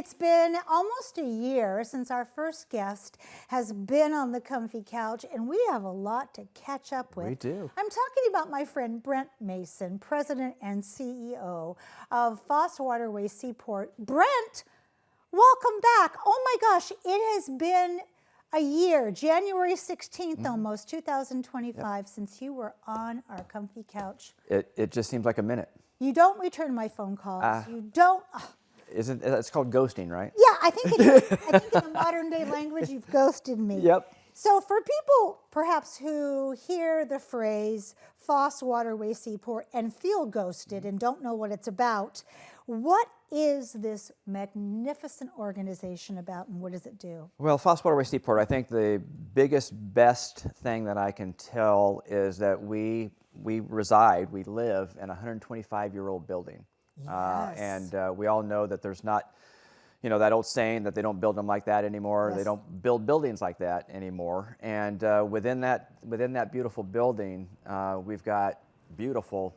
It's been almost a year since our first guest has been on the comfy couch, and we have a lot to catch up with. We do. I'm talking about my friend Brent Mason, President and CEO of Foss Waterway Seaport. Brent, welcome back. Oh my gosh, it has been a year, January 16th almost, 2025, since you were on our comfy couch. It just seems like a minute. You don't return my phone calls. You don't. It's called ghosting, right? Yeah, I think in the modern day language, you've ghosted me. Yep. So for people perhaps who hear the phrase Foss Waterway Seaport and feel ghosted and don't know what it's about, what is this magnificent organization about and what does it do? Well, Foss Waterway Seaport, I think the biggest, best thing that I can tell is that we live in a 125-year-old building. Yes. And we all know that there's not, that old saying that they don't build them like that anymore. Yes. They don't build buildings like that anymore. And within that beautiful building, we've got beautiful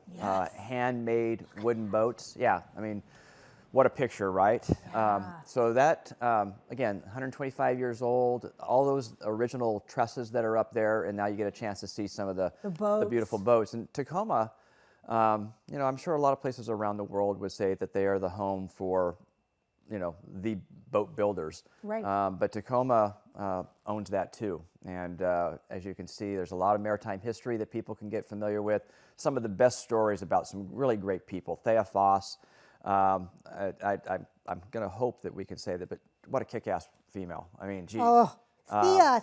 handmade wooden boats. Yeah, I mean, what a picture, right? Yeah. So that, again, 125 years old, all those original trusses that are up there, and now you get a chance to see some of the beautiful boats. And Tacoma, I'm sure a lot of places around the world would say that they are the home for, the boat builders. Right. But Tacoma owns that too. And as you can see, there's a lot of maritime history that people can get familiar with. Some of the best stories about some really great people. Thea Foss. I'm going to hope that we can say that, but what a kick-ass female. I mean, geez. Oh,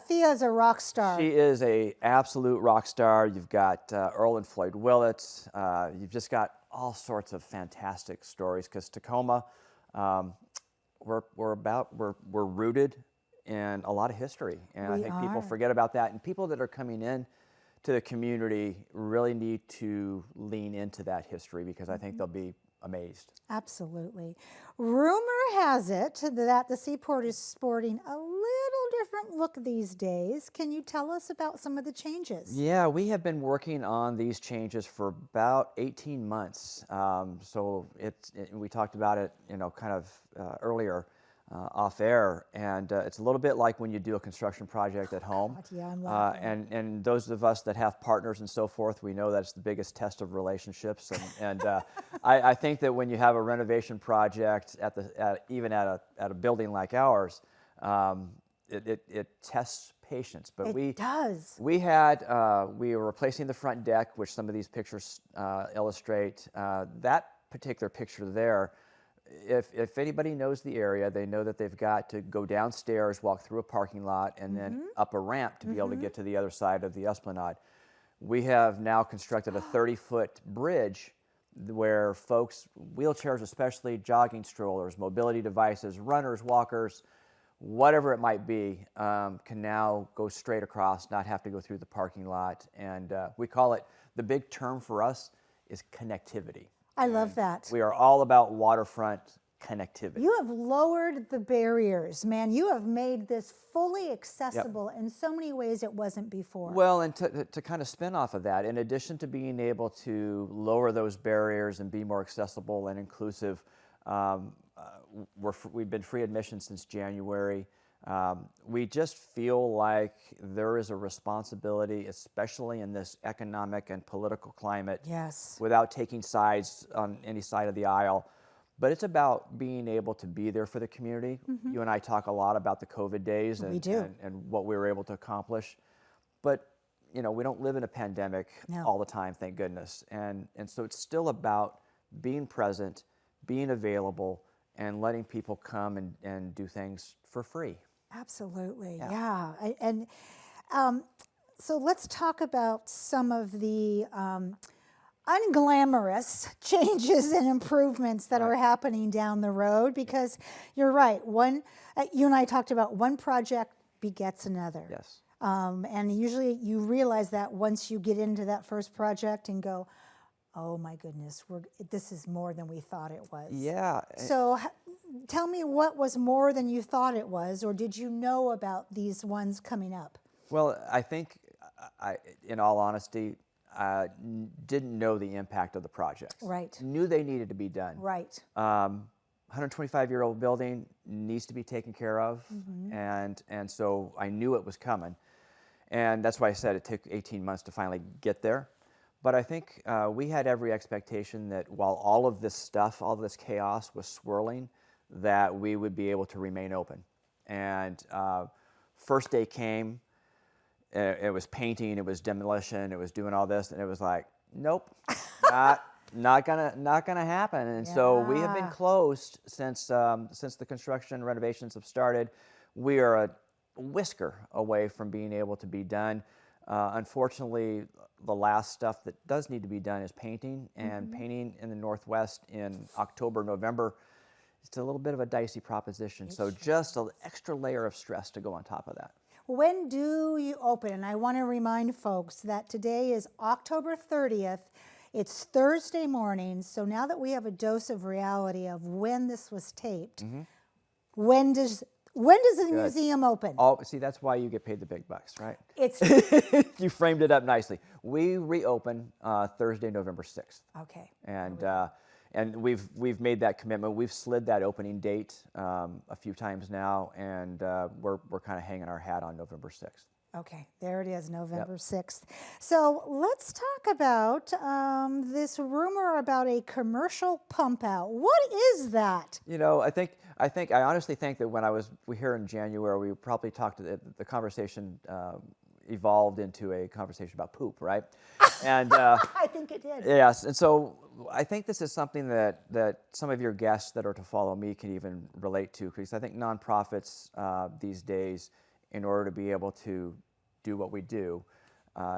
Thea's a rock star. She is a absolute rock star. You've got Earl and Floyd Willett. You've just got all sorts of fantastic stories because Tacoma, we're rooted in a lot of history, and I think people forget about that. And people that are coming in to the community really need to lean into that history because I think they'll be amazed. Absolutely. Rumor has it that the Seaport is sporting a little different look these days. Can you tell us about some of the changes? Yeah, we have been working on these changes for about 18 months. So we talked about it, kind of earlier off air, and it's a little bit like when you do a construction project at home. God, yeah, I'm laughing. And those of us that have partners and so forth, we know that's the biggest test of relationships. And I think that when you have a renovation project even at a building like ours, it tests patience. But it does. We were replacing the front deck, which some of these pictures illustrate. That particular picture there. If anybody knows the area, they know that they've got to go downstairs, walk through a parking lot, and then up a ramp to be able to get to the other side of the Esplanade. We have now constructed a 30-foot bridge where folks, wheelchairs especially, jogging strollers, mobility devices, runners, walkers, whatever it might be, can now go straight across, not have to go through the parking lot. And we call it, the big term for us is connectivity. I love that. We are all about waterfront connectivity. You have lowered the barriers, man. You have made this fully accessible in so many ways it wasn't before. Well, and to kind of spin off of that, in addition to being able to lower those barriers and be more accessible and inclusive, we've been free admission since January. We just feel like there is a responsibility, especially in this economic and political climate, without taking sides on any side of the aisle. But it's about being able to be there for the community. You and I talk a lot about the COVID days and what we were able to accomplish. But we don't live in a pandemic all the time, thank goodness. And so it's still about being present, being available, and letting people come and do things for free. Absolutely, yeah. So let's talk about some of the unglamorous changes and improvements that are happening down the road, because you're right. You and I talked about one project begets another. Yes. And usually you realize that once you get into that first project and go, oh my goodness, this is more than we thought it was. Yeah. So tell me what was more than you thought it was, or did you know about these ones coming up? Well, I think, in all honesty, didn't know the impact of the projects. Right. Knew they needed to be done. Right. 125-year-old building needs to be taken care of, and so I knew it was coming, and that's why I said it took 18 months to finally get there. But I think we had every expectation that while all of this stuff, all of this chaos was swirling, that we would be able to remain open. And first day came, it was painting, it was demolition, it was doing all this, and it was like, nope, not gonna happen. And so we have been closed since the construction renovations have started. We are a whisker away from being able to be done. Unfortunately, the last stuff that does need to be done is painting, and painting in the Northwest in October, November, it's a little bit of a dicey proposition. So just an extra layer of stress to go on top of that. When do you open? And I want to remind folks that today is October 30th. It's Thursday morning. So now that we have a dose of reality of when this was taped, when does the museum open? Oh, see, that's why you get paid the big bucks, right? It's You framed it up nicely. We reopen Thursday, November 6th. okay. And we've made that commitment. We've slid that opening date a few times now, and we're kind of hanging our hat on November 6th. Okay, there it is, November 6th. So let's talk about this rumor about a commercial pump out. What is that? You know, I honestly think that when we here in January, we probably talked, the conversation evolved into a conversation about poop, right? And I think it did. yes, and so I think this is something that some of your guests that are to follow me can even relate to, because I think nonprofits these days, in order to be able to do what we do,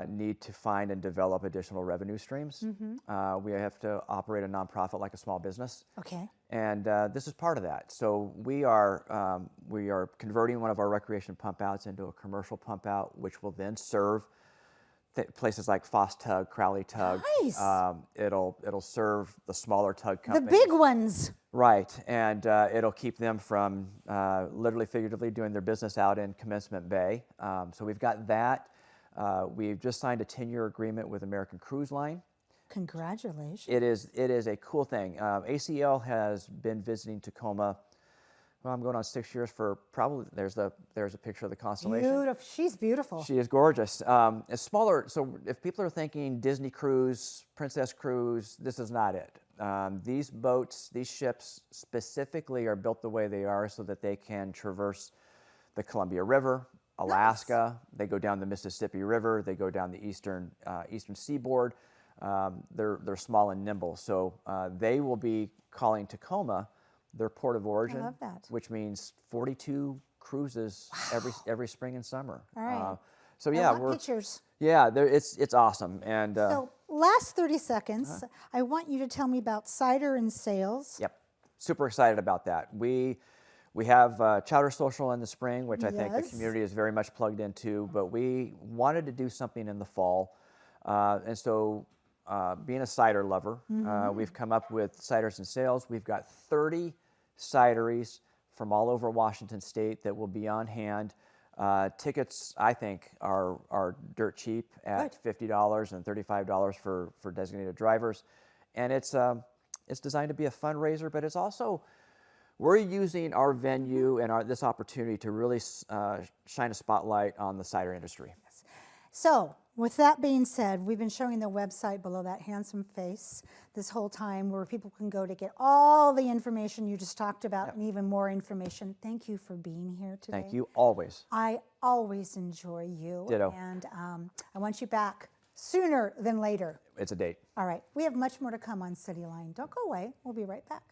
need to find and develop additional revenue streams. We have to operate a nonprofit like a small business. Okay. And this is part of that. So we are converting one of our recreation pump outs into a commercial pump out, which will then serve places like Foss Tug, Crowley Tug. Nice. It'll serve the smaller tug The companies. big ones. Right, and it'll keep them from literally, figuratively doing their business out in Commencement Bay. So we've got that. We've just signed a 10-year agreement with American Cruise Line. Congratulations. It is a cool thing. ACL has been visiting Tacoma. Well, I'm going on 6 years for probably. There's a picture of the constellation. Beautiful. She's beautiful. She is gorgeous. It's smaller. So if people are thinking Disney cruise, Princess cruise, this is not it. These boats, these ships specifically are built the way they are so that they can traverse the Columbia River, Alaska. Nice. They go down the Mississippi River. They go down the eastern seaboard. They're small and nimble. So they will be calling Tacoma their port of origin. I love that. Which means 42 cruises every spring and summer. All right. So yeah, I want pictures. Yeah, it's awesome. And so last 30 seconds, I want you to tell me about Cider Sails. Yep, super excited about that. We have Chowder Social in the spring, which I think the community is very much plugged into. But we wanted to do something in the fall, and so being a cider lover, we've come up with Ciders Sails. We've got 30 cideries from all over Washington State that will be on hand. Tickets, I think, are dirt cheap at $50 and $35 for designated drivers, and it's designed to be a fundraiser, but it's also, we're using our venue and this opportunity to really shine a spotlight on the cider industry. Yes. So, with that being said, we've been showing the website below that handsome face this whole time, where people can go to get all the information you just talked about and even more information. Thank you for being here today. Thank you, always. I always enjoy you. Ditto. And I want you back sooner than later. It's a date. All right. We have much more to come on Cityline. Don't go away. We'll be right back.